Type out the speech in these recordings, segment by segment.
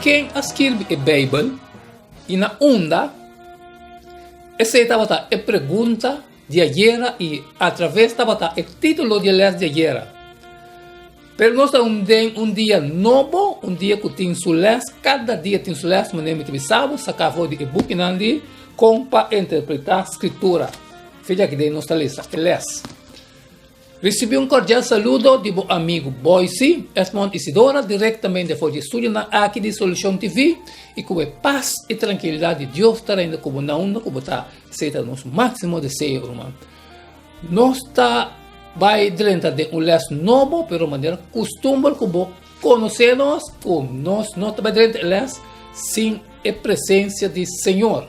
Quem escreve a Bíblia e na onda, essa estava a pergunta de ayer e através estava o título de ler de ayer. Pero nós um dia novo, um dia que tem sules, cada dia tem sules, mas nem me sabe, sacava de e-book nandi, com para interpretar a escritura. Veja que daí nós está lista, les. Recebi um cordial saludo de meu amigo Boise, Esmond Isidora, diretamente de estúdio aqui de Solução TV, e com a paz e tranquilidade de Deus está indo como na onda, como está, seja nosso máximo desejo, irmão. Nós está vai dentro de um les novo, pero maneira costume como conhecemos, como nós não está dentro de les sem a presença do Senhor.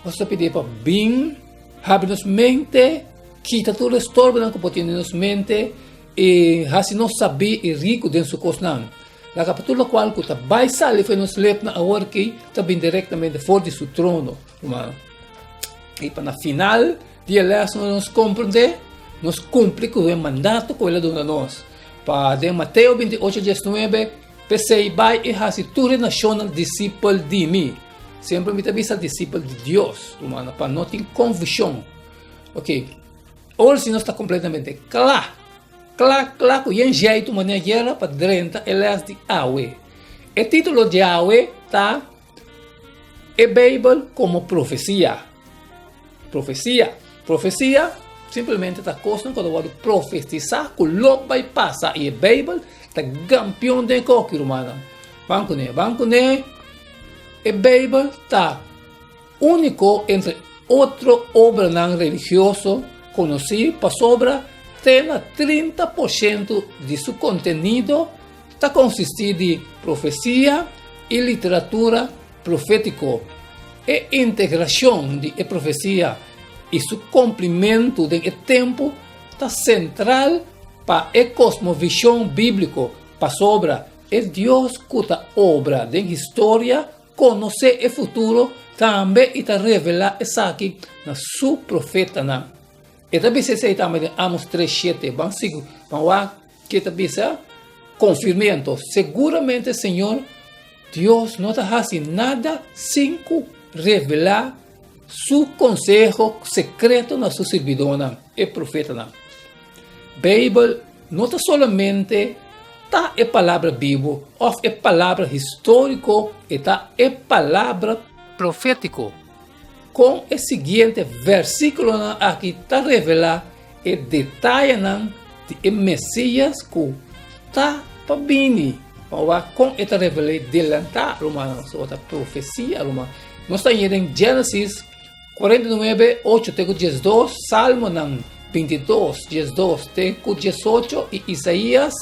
Nós pedimos para bem, abre-nos mente, quita todo o estorbo que pode ter nos mente e assim nós saber e rico dentro do coração. A capítulo qual que vai sair foi nos leva na hora que também diretamente fora de seu trono, irmão. E para na final de les nós compreender, nós cumpre com o mandato que ele deu a nós. Para de Mateus 28:19, pensei vai e assim tu nacional discípulo de mim. Sempre me avisa discípulo de Deus, irmão, para não ter confusão. Ok. Hoje se nós está completamente claro, que em jeito maneira para dentro elas de Yahweh. O título de Yahweh está a Bíblia como profecia. Profecia simplesmente está coisa quando eu profetizar que logo vai passar e a Bíblia está campeão de qualquer humano. Banco né, a Bíblia está único entre outra obra não religiosa conhecida para sobra tem 30% de seu conteúdo está consistido de profecia e literatura profética. A integração de profecia e seu cumprimento de tempo está central para a cosmovisão bíblica para sobra é Deus que está obra de história conhecer o futuro também está revelar isso aqui na sua profeta na e também se sei também Amos 3:7 vamos que também se confirmando seguramente Senhor Deus não está fazendo nada sem revelar seu conselho secreto na sua servidora e profeta na Bíblia não está somente tá a palavra bíblica ou a palavra histórico e tá a palavra profético com o seguinte versículo aqui está revelar e detalhe de Messias que está para vir com esta revelação delantar a profecia nós estamos em Gênesis 49:8-12, Salmo 22:12-18 e Isaías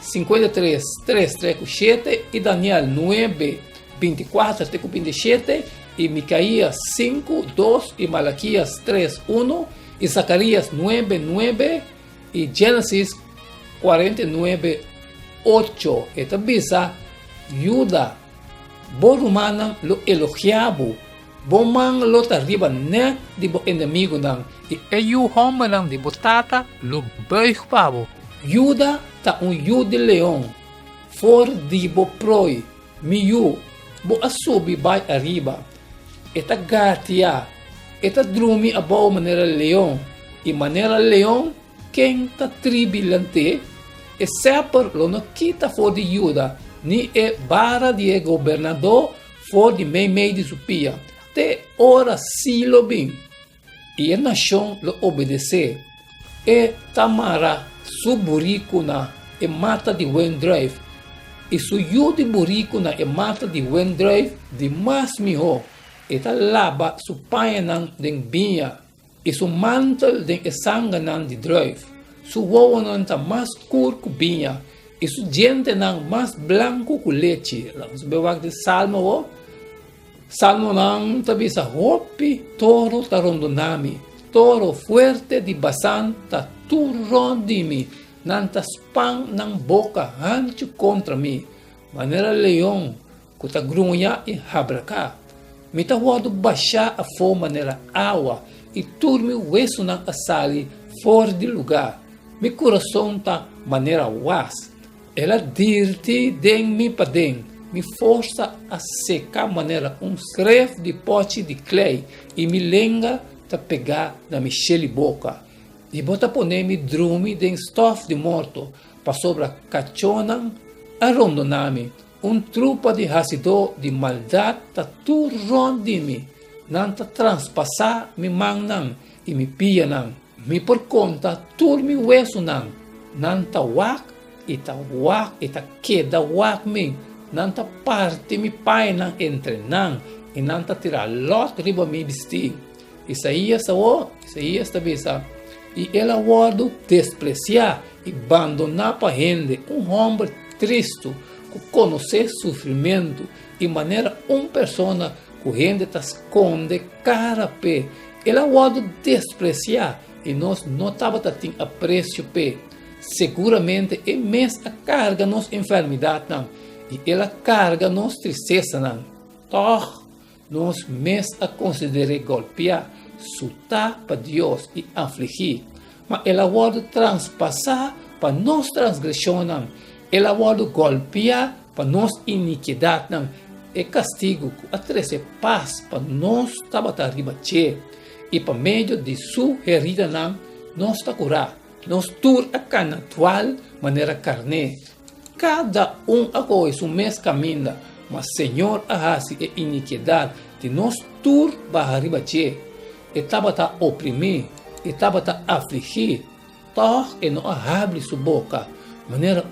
53:3-7 e Daniel 9:24-27 e Micaías 5:2 e Malaquias 3:1 e Zacarias 9:9 e Gênesis 49:8. Esta bisa Yuda Borumana lo elogiabo Boman lo arriba ne di bo inimigo nang e eu homa nang di botata lo beug pabo. Yuda ta yu de leão for di bo proi miu bo asubi bai arriba eta gatia eta drumi abo manera leão e manera leão quem ta tribilante e seper lo no kita for di Yuda ni e bara di governador for di mei di supia te ora silo bem e a nação lo obedecer e tamara su buricuna e mata de Wendrive e su de buricuna e mata de Wendrive de mas miho e ta laba su payanan den binha e su mantel den esanganan de drive su wowanan ta mas curco binha e su gente nan mas blanco cu leche vamos ver de Salmo nang tabi sa hopi toro tarondonami toro fuerte di basan ta turrondimi nanta spang nang boca ancho contra mi manera leão kuta grunha e habraka mita wado baixar a fome manera água e turmi hueso nang asali fora de lugar mi coração ta maneira was ela dirte den mi padem, me força a secar maneira creve de pote de clay e me lenga a pegar na michele boca. E bota poner-me drume den stof de morto, para sobra cachonan a rondonami. Trupa de racidor de maldade ta tu rondimi, não ta transpassar mi mangnan e mi pia nan. Mi por conta tur mi hueso não ta wak e ta queda wak min, não ta parte mi pai nan entre nan e não ta tirar lot riba mi vestir. Isaías tabisa e ela guardo despreciar e abandonar para gente homem triste, que conhecer sofrimento e maneira persona que gente ta esconde cara pé. Ela guardo despreciar e nós não estava tendo apreço pé. Seguramente é mesmo a carga nos enfermidade não e ela carga nos tristeza não. Toch nós mesmo a considerar golpear, sutar para Deus e afligir. Mas ela guarda transpassar para nós transgressão não. Ela guarda golpear para nós iniquidade não. É castigo que atrece paz para nós estava arriba che. E para meio de sua herida não, nós está curar. Nós tur a cana atual maneira carne. Cada agora é o mesmo caminho, mas Senhor arrase a iniquidade de nós tur para arriba che. Estava a oprimir, estava a afligir, toch e não abre sua boca, maneira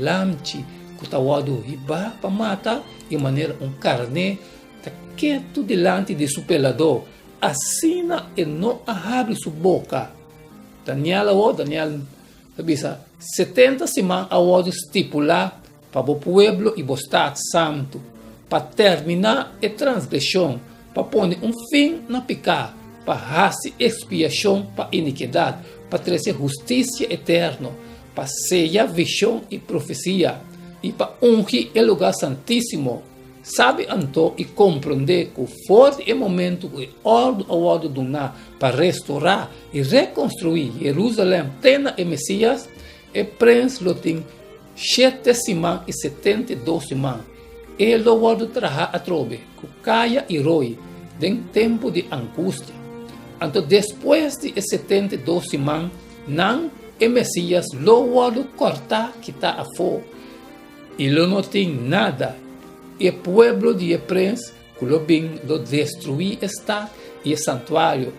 lamche que está guardado riba para matar e maneira carne está quieto delante de seu pelador, assim e não abre sua boca. Daniel sabisa 70 semanas a guardo estipular para o povo e o estado santo, para terminar a transgressão, para pôr fim na pecado, para raça expiação para iniquidade, para trazer justiça eterna, para sellar visão e profecia, e para ungir o lugar santíssimo. Sabe então e compreender que forte é o momento que ordem donar para restaurar e reconstruir Jerusalém, tena e Messias, e prens lo tem 7 semanas e 72 semanas. Ele guarda traja a trobe, que caia e roi, em tempo de angústia. Então, depois de 72 semanas, não e Messias lo guarda cortar que está a fogo. E não tem nada. E o povo de Epres, que lo destruir está e o santuário.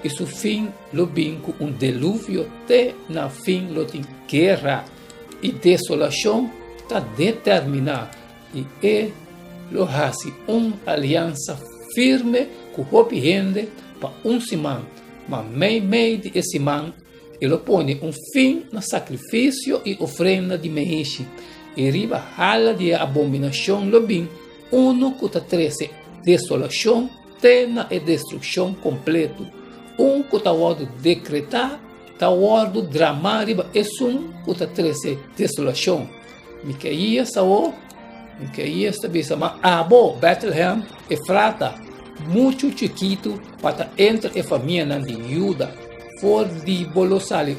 E seu fim lo bem com delúvio até na fim lo tem guerra e desolação está determinada. E lo hace aliança firme com o gente para semana, mas meio de semana ele põe fim no sacrifício e ofrenda de meixe. E riba hala de abominação lo bem, que está trece desolação, tena e destruição completo. Que está guardo decretar, está guardo drama riba que está trece desolação. Miqueias está bisa, mas abo Bethlehem e frata, muito chiquito para entre a família de Judá. For de bolosali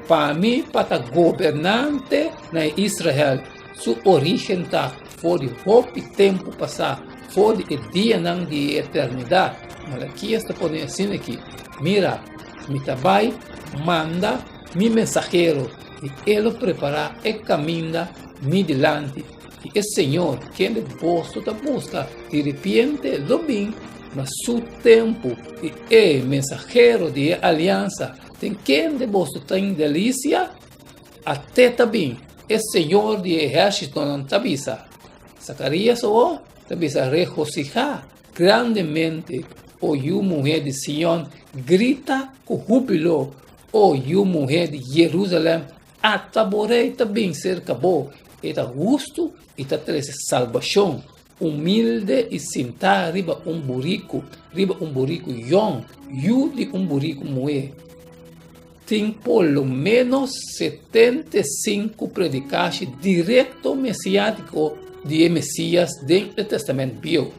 para mim para governante na Israel. Sua origem está for de hope tempo passar, for de dia não de eternidade. Malaquias está podendo assim aqui. Mira, mi trabalho manda mi mensageiro e ele prepara o caminho mi delante. E o Senhor, quem de posto da busca, de repente lo bem, mas seu tempo e o mensageiro de aliança, tem quem de posto tem delícia, até também. O Senhor de exército não tabisa. Zacarias tabisa regocijar grandemente. O mulher de Sião grita com júbilo. O mulher de Jerusalém ataborei também cerca bo. Eta justo e ta traz salvação. Humilde e sentar riba burrico yong, de burrico moe. Tem pelo menos 75 predicações direto messiático de Messias dentro do Testamento Bio.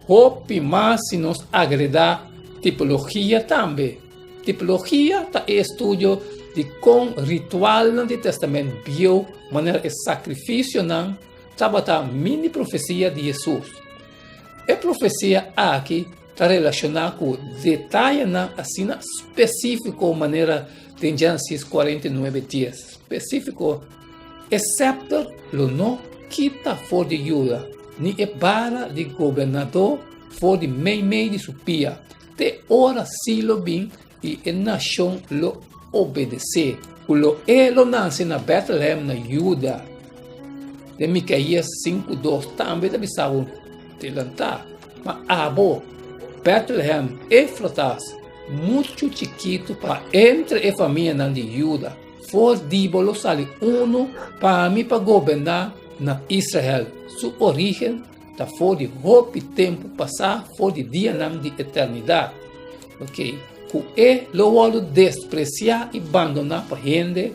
Hope mais se nos agradar tipologia também. Tipologia é estudo de com ritual no testamento bio, maneira de sacrifício não, estava mini profecia de Jesus. A profecia aqui está relacionada com detalhe não assim específico maneira de Gênesis 49 dias, específico, excepto lo não quita for de Judá, ni e bara de governador for de meio de supia, te ora silo bem e a nação lo obedecer. O lo nasce na Bethlehem, na Judá. De Miqueias 5:2 também deve saber telantar. Mas abo, Bethlehem, Efratas, muito chiquito para entre a família de Judá. For díbolo sale uno para mim para governar na Israel. Sua origem está fora de roupa e tempo passar, fora de dia de eternidade. Ok? O lo despreciar e abandonar para gente,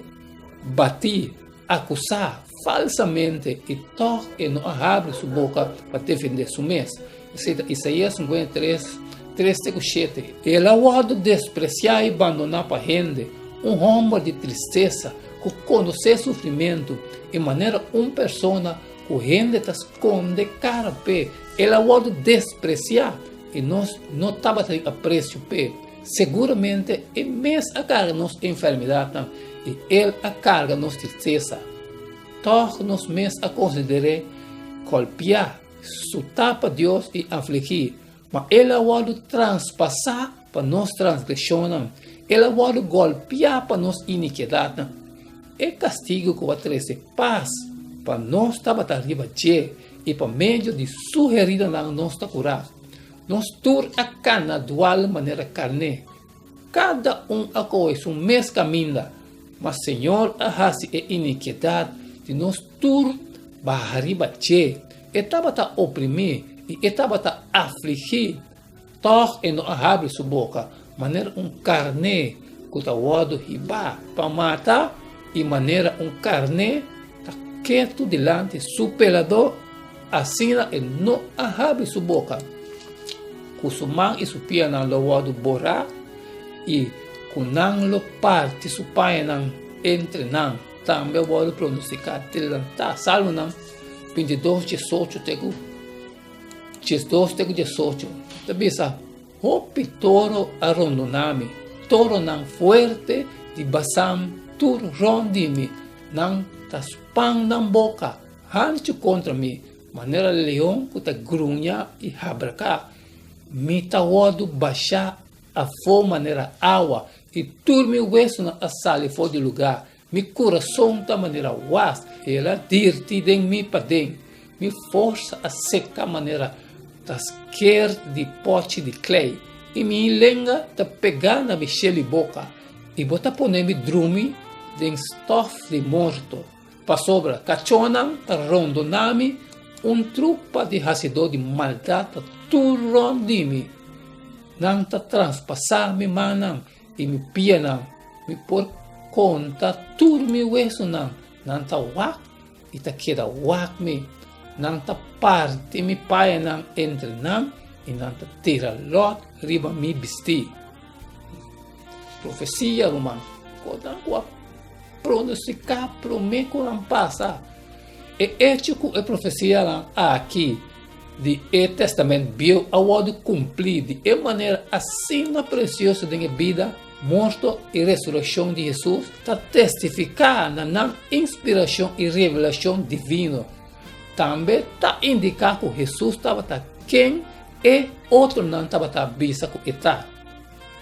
bater, acusar falsamente e toque não abre sua boca para defender seu mês. Isaías 53, 3-7. Ele ao despreciar e abandonar para gente, homem de tristeza, que conhece sofrimento, e maneira pessoa que gente está esconde cara pé, ele ao despreciar e nós não estava tendo apreço pé. Seguramente, é mesmo a carga nossa enfermidade e ele a carga nossa tristeza. Todos nós mesmos a considerar golpear, sutar para Deus e afligir, mas ele ao transpassar para nós transgressões, ele ao golpear para nós iniquidade. É castigo que vai trazer paz para nós estava arriba e para meio de sugerir na nossa curar. Nós tur a cana dual maneira carne. Cada a coisa mês caminha, mas Senhor a raça e iniquidade de nós tur barriba che. Estava a oprimir e estava a afligir. Toh e não abre sua boca, maneira carne que está wado riba para matar e maneira carne tá quieto delante superador assim e não abre sua boca. Kusumang isupia ng lawado bora e kunang lo parte supaya ng entre nang também wado pronunciar tilanta salmo ng 22:18 tego 18 tabi sa hopi toro arondonami toro ng fuerte di basam tur rondimi ng taspang ng boca hancho contra mi manera leão kuta grunha e habraka mi tawado baixar a fome maneira água e turme o hueso na sala fora de lugar. Mi coração da maneira was, ela dirti den mi padem. Mi força a seca maneira das quer de pote de clay. E mi lenga da pegar na michele boca e botar poner mi drumi den stof de morto. Pa sobra cachonam rondonami trupa de racidor de maldade turrondimi. Nang ta transpassar mi manam e mi pianam, mi por conta tur mi hueso nam, nang ta wak e ta queda wak mi, nang ta parte mi paia entre nam e nang ta tira lot riba mi bisti. Profecia romana, kodang wak pronunciar prometo não passa. E ético é profecia aqui de o testamento bio ao cumprir de maneira assim na preciosa de vida, morto e ressurreição de Jesus, está testificar na inspiração e revelação divina. Também está indicar que Jesus estava quem e outro não estava vista que está.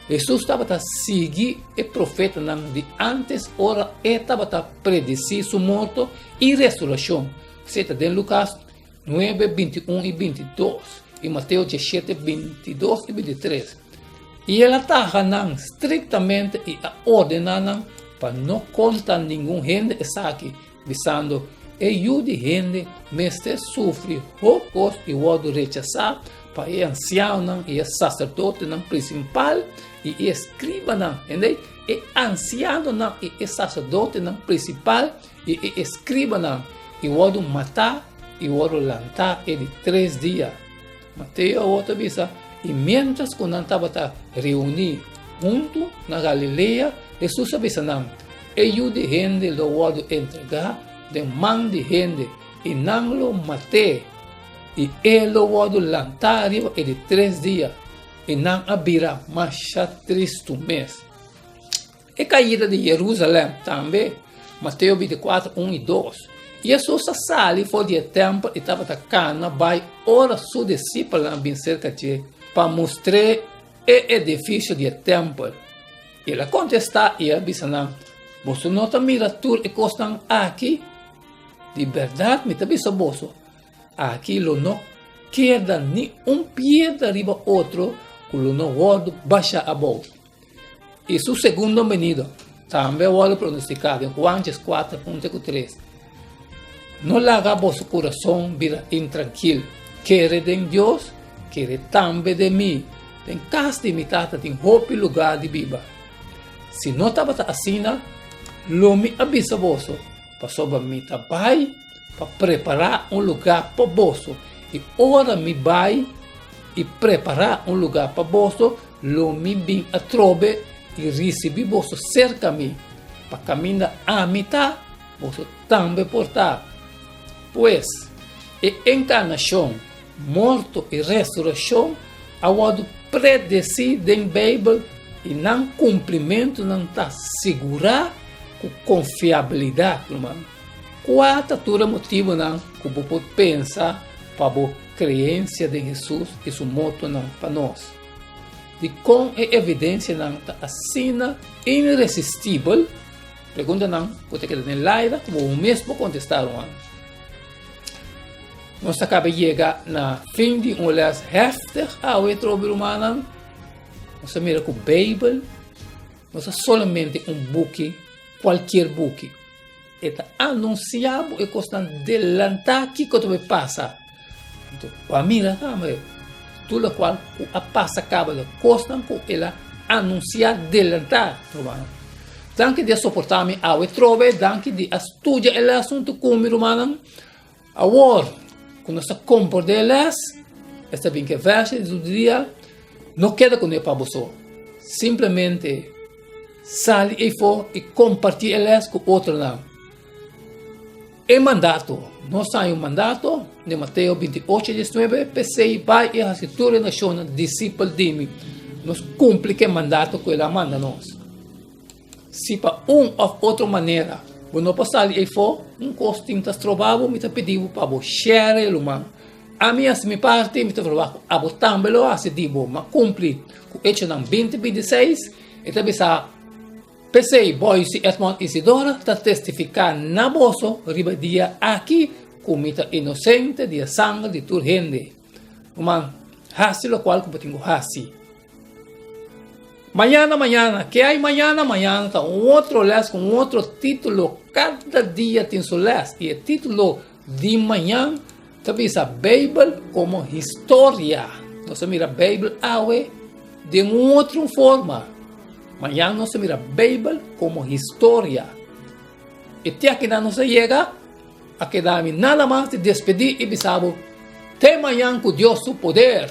Jesus estava seguir o profeta de antes, ora estava predecir sua morte e ressurreição. Você está em Lucas 9, 21 e 22, e Mateus 17, 22 e 23. E ela está estritamente e ordenando para não contar nenhum gente aqui, visando ajuda gente, mestre sofre roubos e o rechazar para o ancião e o sacerdote principal e o escriba, entende? E ancião e o sacerdote principal e o escriba e o matar e o lançar de 3 dias. Mateus outra vez, e mientras que não estava reunido junto na Galileia, Jesus avisa ellos de gente lo voy a entregar de man de gente y no lo maté y él lo voy a lanzar arriba de 3 días y no abrirá más 3 meses. E caída de Jerusalém também, Mateus 24, 1 e 2. Jesus saiu fora do templo e estava atacando, vai ora seus discípulos bem cerca de para mostrar o edifício do templo. Ele contestou e ele disse, você não está mirando tudo que estão aqui? De verdade, me está dizendo, você, aqui não queda nem pé de arriba outro, que não pode baixar a boca. E seu segundo venido, também vou pronosticar em Juan 4:3. Não larga vosso coração vira intranquilo. Quere de Deus, quere também de mim. Tem casa de imitada, tem roupa e lugar de viva. Se não estava assim, lo me avisa vosso, para sobre mim trabalho, para preparar lugar para vosso. E ora me vai e preparar lugar para vosso, lo me vim a trobe e recebi vosso cerca mim, para caminhar a mitad, vosso também portar. Pois, a encarnação, morto e ressurreição, awado predecido em Bíblia e não cumprimento não está segura com confiabilidade, irmão. Quatro motivo não que você pode pensar para a crença de Jesus e seu moto não para nós. De com a evidência não está assim irresistível, pergunta não, você quer dizer lá, como o mesmo contestaram antes. Nós acabamos de chegar na fim de les heftig ao trobe humano. Nós mira com a Bíblia, nós somente book, qualquer book. Está anunciado e custa adelantar que vai passar. Então, para mira, tudo qual a passa acaba de custa com ela anunciar adelantar, romano. Danke de suportar-me ao trobe, danke de estudar o assunto comigo, romano. Agora, quando você compreende elas, está bem que verso do dia, não queda com ele para você. Simplesmente, sai e for e compartilha elas com outro não. É mandato. Nós temos um mandato, de Mateus 28, 19, PC, vai e a cultura nacional, discípulo de mim. Nós cumprimos o mandato que ele manda nós. Se para ou outra maneira, quando passar ali for, costinho está trovado, me está pedindo para você share o mano. A minha parte, me está falando, a você também lo hace, digo, mas cumpre com o hecho 2026, e também está, pensei, Boyce Edmond Isidora, está testificando na bolsa, ribadia aqui, como está inocente, de sangue, de tur gente. Mas, assim lo qual, como tenho assim. Mañana, que hay mañana, está outro les com outro título, cada dia tem seu les, e o título de manhã, também a Bíblia como história, nós mira a Bíblia de outra forma, manhã nós mira a Bíblia como história, e até que não se chega, a quedar nada mais de despedir e bisabo, até manhã com Deus o poder.